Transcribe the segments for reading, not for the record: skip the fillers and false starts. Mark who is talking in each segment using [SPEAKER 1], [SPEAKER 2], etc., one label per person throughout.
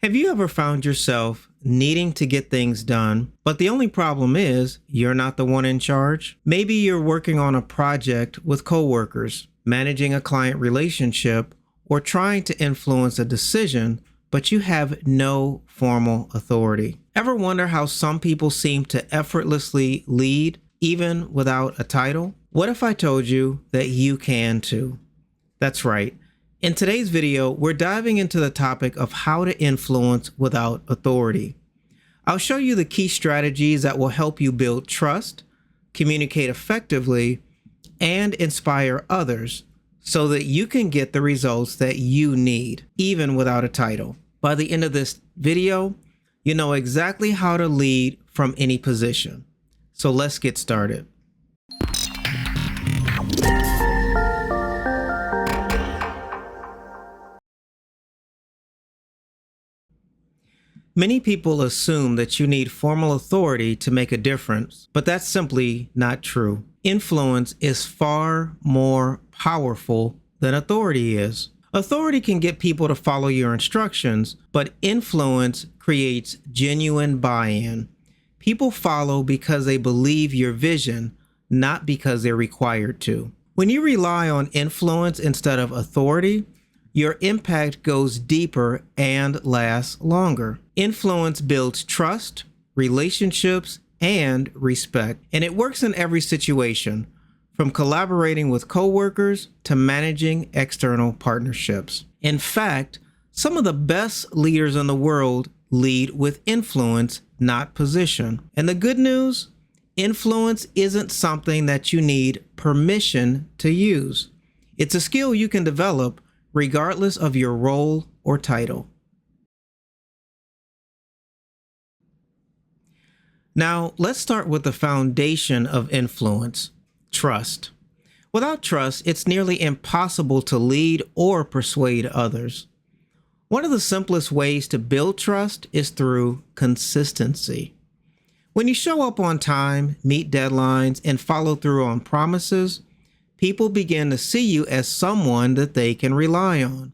[SPEAKER 1] Have you ever found yourself needing to get things done, but the only problem is you're not the one in charge? Maybe you're working on a project with coworkers, managing a client relationship, or trying to influence a decision, but you have no formal authority. Ever wonder how some people seem to effortlessly lead even without a title? What if I told you that you can too? That's right. In today's video, we're diving into the topic of how to influence without authority. I'll show you the key strategies that will help you build trust, communicate effectively, and inspire others so that you can get the results that you need, even without a title. By the end of this video, you know exactly how to lead from any position. So let's get started. Many people assume that you need formal authority to make a difference, but that's simply not true. Influence is far more powerful than authority is. Authority can get people to follow your instructions, but influence creates genuine buy-in. People follow because they believe your vision, not because they're required to. When you rely on influence instead of authority, your impact goes deeper and lasts longer. Influence builds trust, relationships, and respect, and it works in every situation, from collaborating with coworkers to managing external partnerships. In fact, some of the best leaders in the world lead with influence, not position. And the good news, influence isn't something that you need permission to use. It's a skill you can develop regardless of your role or title. Now, let's start with the foundation of influence, trust. Without trust, it's nearly impossible to lead or persuade others. One of the simplest ways to build trust is through consistency. When you show up on time, meet deadlines, and follow through on promises, people begin to see you as someone that they can rely on.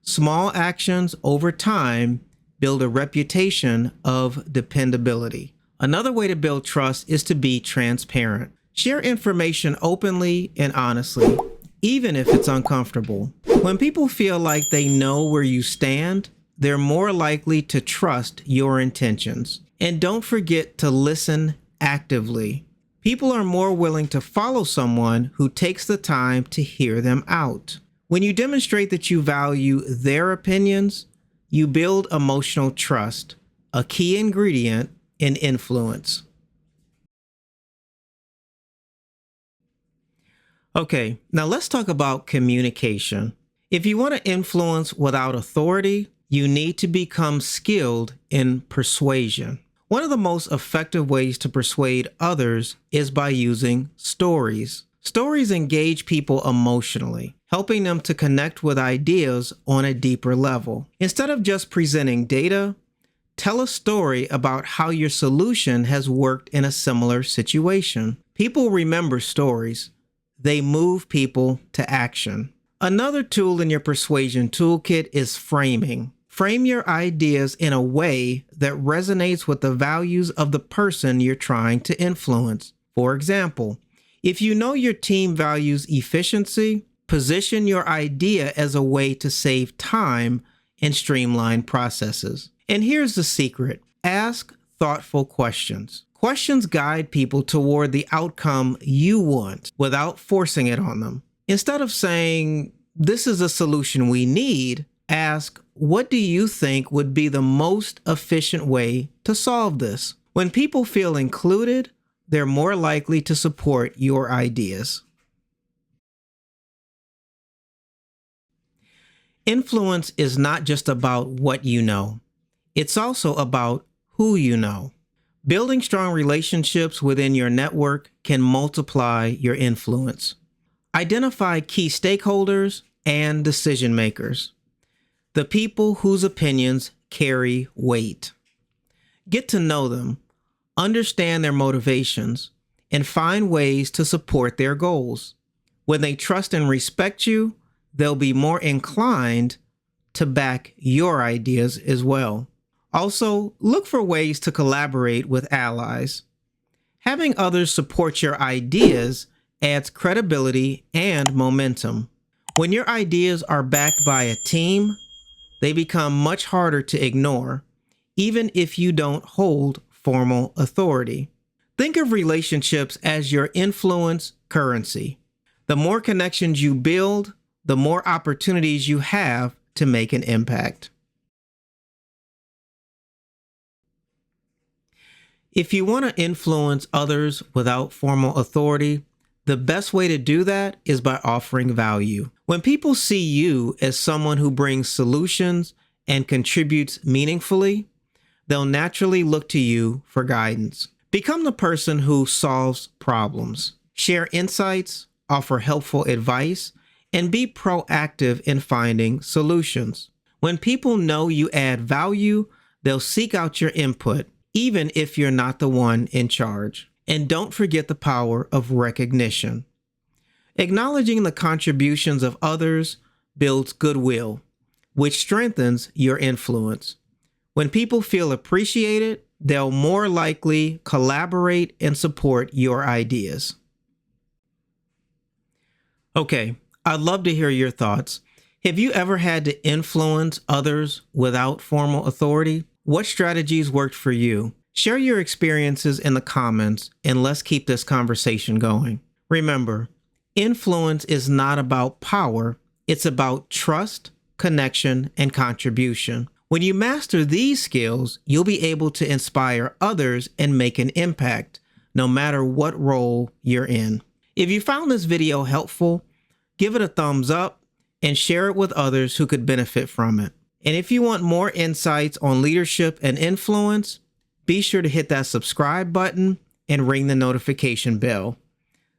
[SPEAKER 1] Small actions over time build a reputation of dependability. Another way to build trust is to be transparent. Share information openly and honestly, even if it's uncomfortable. When people feel like they know where you stand, they're more likely to trust your intentions. And don't forget to listen actively. People are more willing to follow someone who takes the time to hear them out. When you demonstrate that you value their opinions, you build emotional trust, a key ingredient in influence. Okay, now let's talk about communication. If you want to influence without authority, you need to become skilled in persuasion. One of the most effective ways to persuade others is by using stories. Stories engage people emotionally, helping them to connect with ideas on a deeper level. Instead of just presenting data, tell a story about how your solution has worked in a similar situation. People remember stories. They move people to action. Another tool in your persuasion toolkit is framing. Frame your ideas in a way that resonates with the values of the person you're trying to influence. For example, if you know your team values efficiency, position your idea as a way to save time and streamline processes. And here's the secret: ask thoughtful questions. Questions guide people toward the outcome you want without forcing it on them. Instead of saying, "This is a solution we need," ask, "What do you think would be the most efficient way to solve this?" When people feel included, they're more likely to support your ideas. Influence is not just about what you know. It's also about who you know. Building strong relationships within your network can multiply your influence. Identify key stakeholders and decision makers, the people whose opinions carry weight. Get to know them, understand their motivations, and find ways to support their goals. When they trust and respect you, they'll be more inclined to back your ideas as well. Also, look for ways to collaborate with allies. Having others support your ideas adds credibility and momentum. When your ideas are backed by a team, they become much harder to ignore, even if you don't hold formal authority. Think of relationships as your influence currency. The more connections you build, the more opportunities you have to make an impact. If you want to influence others without formal authority, the best way to do that is by offering value. When people see you as someone who brings solutions and contributes meaningfully, they'll naturally look to you for guidance. Become the person who solves problems. Share insights, offer helpful advice, and be proactive in finding solutions. When people know you add value, they'll seek out your input, even if you're not the one in charge. And don't forget the power of recognition. Acknowledging the contributions of others builds goodwill, which strengthens your influence. When people feel appreciated, they'll more likely collaborate and support your ideas. Okay, I'd love to hear your thoughts. Have you ever had to influence others without formal authority? What strategies worked for you? Share your experiences in the comments and let's keep this conversation going. Remember, influence is not about power, it's about trust, connection, and contribution. When you master these skills, you'll be able to inspire others and make an impact, no matter what role you're in. If you found this video helpful, give it a thumbs up and share it with others who could benefit from it. And if you want more insights on leadership and influence, be sure to hit that subscribe button and ring the notification bell.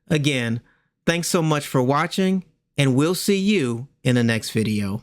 [SPEAKER 1] Again, thanks so much for watching, and we'll see you in the next video.